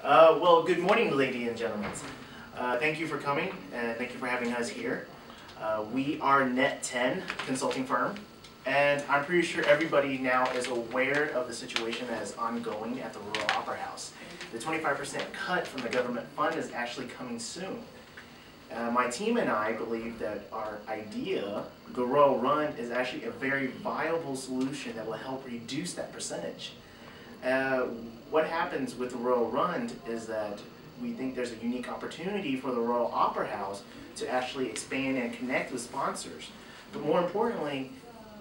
Well, good morning, ladies and gentlemen. Thank you for coming, and thank you for having us here. We are Net 10 consulting firm, and I'm pretty sure everybody now is aware of the situation that is ongoing at the Royal Opera House. The 25% cut from the government fund is actually coming soon. My team and I believe that our idea, the Royal Run, is actually a very viable solution that will help reduce that percentage. What happens with the Royal Run is that we think there's a unique opportunity for the Royal Opera House to actually expand and connect with sponsors, but more importantly,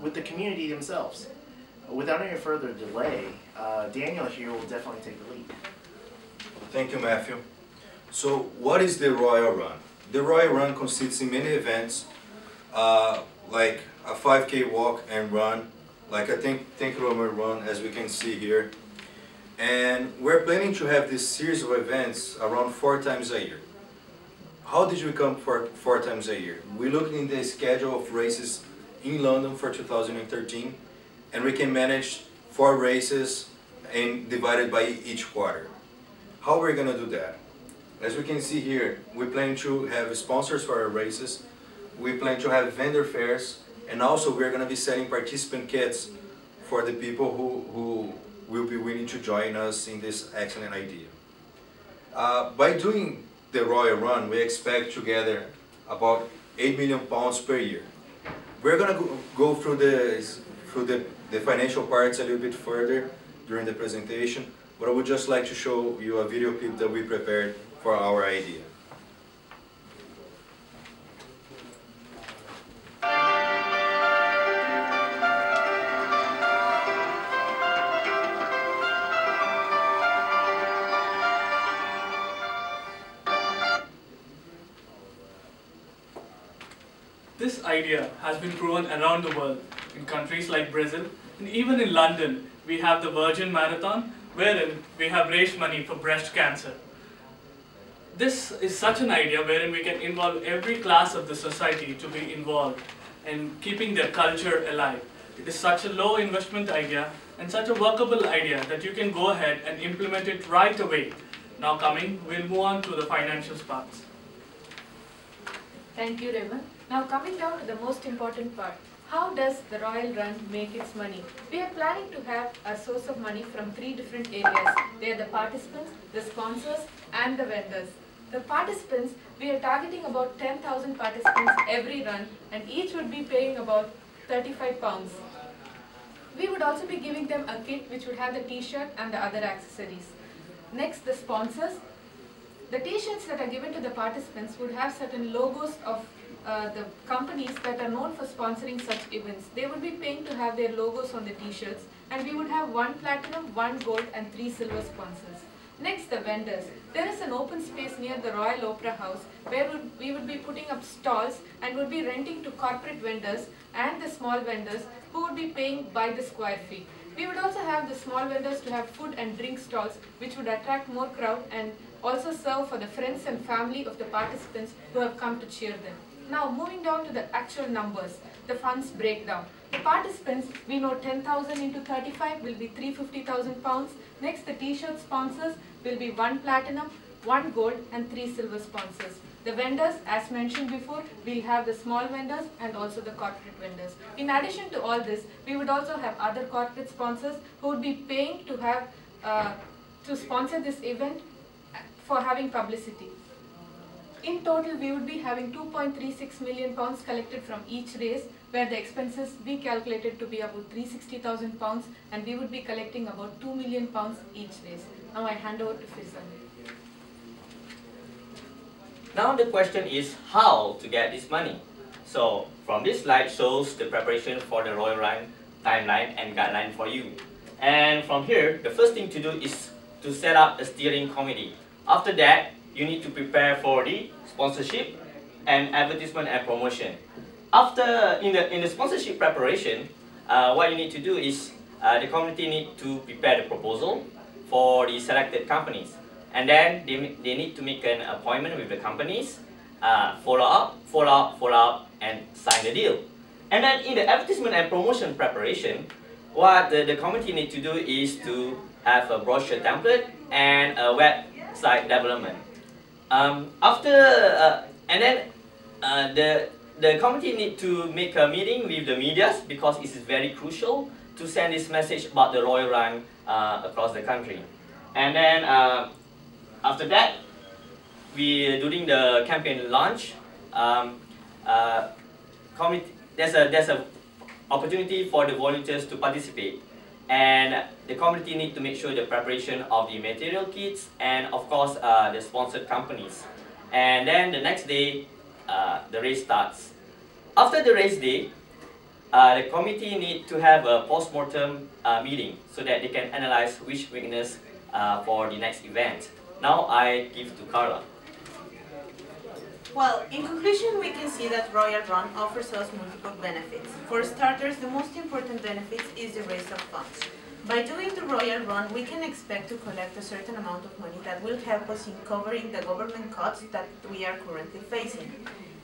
with the community themselves. Without any further delay, Daniel here will definitely take the lead. Thank you, Matthew. So, what is the Royal Run? The Royal Run consists in many events, like a 5K walk and run, like a 10-kilometer run, as we can see here. And we're planning to have this series of events around 4 times a year. How did we come for 4 times a year? We looked in the schedule of races in London for 2013, and we can manage 4 races and divided by each quarter. How we're going to do that? As we can see here, we plan to have sponsors for our races, we plan to have vendor fairs, and also we're going to be selling participant kits for the people who will be willing to join us in this excellent idea. By doing the Royal Run, we expect to gather about £8 million per year. We're going to go through the financial parts a little bit further during the presentation, but I would just like to show you a video clip that we prepared for our idea. This idea has been proven around the world. In countries like Brazil and even in London, we have the Virgin Marathon, wherein we have raised money for breast cancer. This is such an idea wherein we can involve every class of the society to be involved in keeping their culture alive. It is such a low investment idea and such a workable idea that you can go ahead and implement it right away. Now we'll move on to the financial parts. Thank you, Raymond. Now coming down to the most important part. How does the Royal Run make its money? We are planning to have a source of money from 3 different areas. They are the participants, the sponsors, and the vendors. The participants, we are targeting about 10,000 participants every run, and each would be paying about £35. We would also be giving them a kit which would have the t-shirt and the other accessories. Next, the sponsors. The t-shirts that are given to the participants would have certain logos of the companies that are known for sponsoring such events. They would be paying to have their logos on the t-shirts, and we would have 1 platinum, 1 gold and 3 silver sponsors. Next, the vendors. There is an open space near the Royal Opera House where we would be putting up stalls and would be renting to corporate vendors and the small vendors who would be paying by the square feet. We would also have the small vendors to have food and drink stalls which would attract more crowd and also serve for the friends and family of the participants who have come to cheer them. Now moving down to the actual numbers, the funds breakdown. The participants, we know 10,000 into 35 will be £350,000. Next, the t-shirt sponsors will be 1 platinum, 1 gold and 3 silver sponsors. The vendors, as mentioned before, we'll have the small vendors and also the corporate vendors. In addition to all this, we would also have other corporate sponsors who would be paying to have to sponsor this event for having publicity. In total, we would be having £2.36 million collected from each race, where the expenses be calculated to be about £360,000, and we would be collecting about £2 million each race. Now I hand over to Fizan. Now the question is how to get this money. So from this slide shows the preparation for the Royal Run timeline and guideline for you. And from here, the first thing to do is to set up a steering committee. After that, you need to prepare for the sponsorship and advertisement and promotion. After in the sponsorship preparation, what you need to do is the committee need to prepare the proposal for the selected companies, and then they need to make an appointment with the companies, follow up, and sign the deal. And then in the advertisement and promotion preparation, what the committee need to do is to have a brochure template and a side development. And then the committee need to make a meeting with the medias because it is very crucial to send this message about the Royal Run across the country. And then after that, during the campaign launch, there's a opportunity for the volunteers to participate, and the community need to make sure the preparation of the material kits and of course the sponsored companies. And then the next day, the race starts. After the race day, the committee need to have a post-mortem meeting so that they can analyze which weakness for the next event. Now I give to Carla. Well, in conclusion, we can see that Royal Run offers us multiple benefits. For starters, the most important benefit is the raise of funds. By doing the Royal Run, we can expect to collect a certain amount of money that will help us in covering the government cuts that we are currently facing.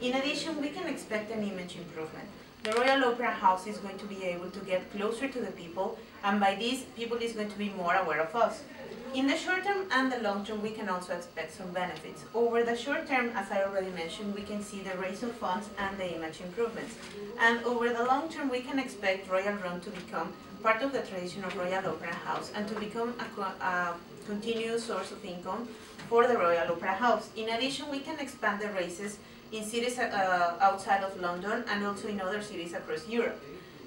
In addition, we can expect an image improvement. The Royal Opera House is going to be able to get closer to the people, and by this, people is going to be more aware of us. In the short term and the long term, we can also expect some benefits. Over the short term, as I already mentioned, we can see the raise of funds and the image improvements. And over the long term, we can expect Royal Run to become part of the tradition of Royal Opera House and to become a continuous source of income for the Royal Opera House. In addition, we can expand the races in cities outside of London and also in other cities across Europe.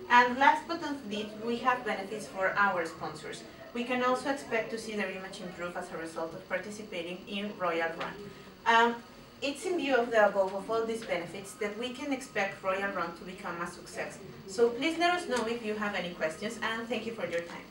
And last but not least, we have benefits for our sponsors. We can also expect to see their image improve as a result of participating in Royal Run. It's in view of the above of all these benefits that we can expect Royal Run to become a success. So please let us know if you have any questions, and thank you for your time.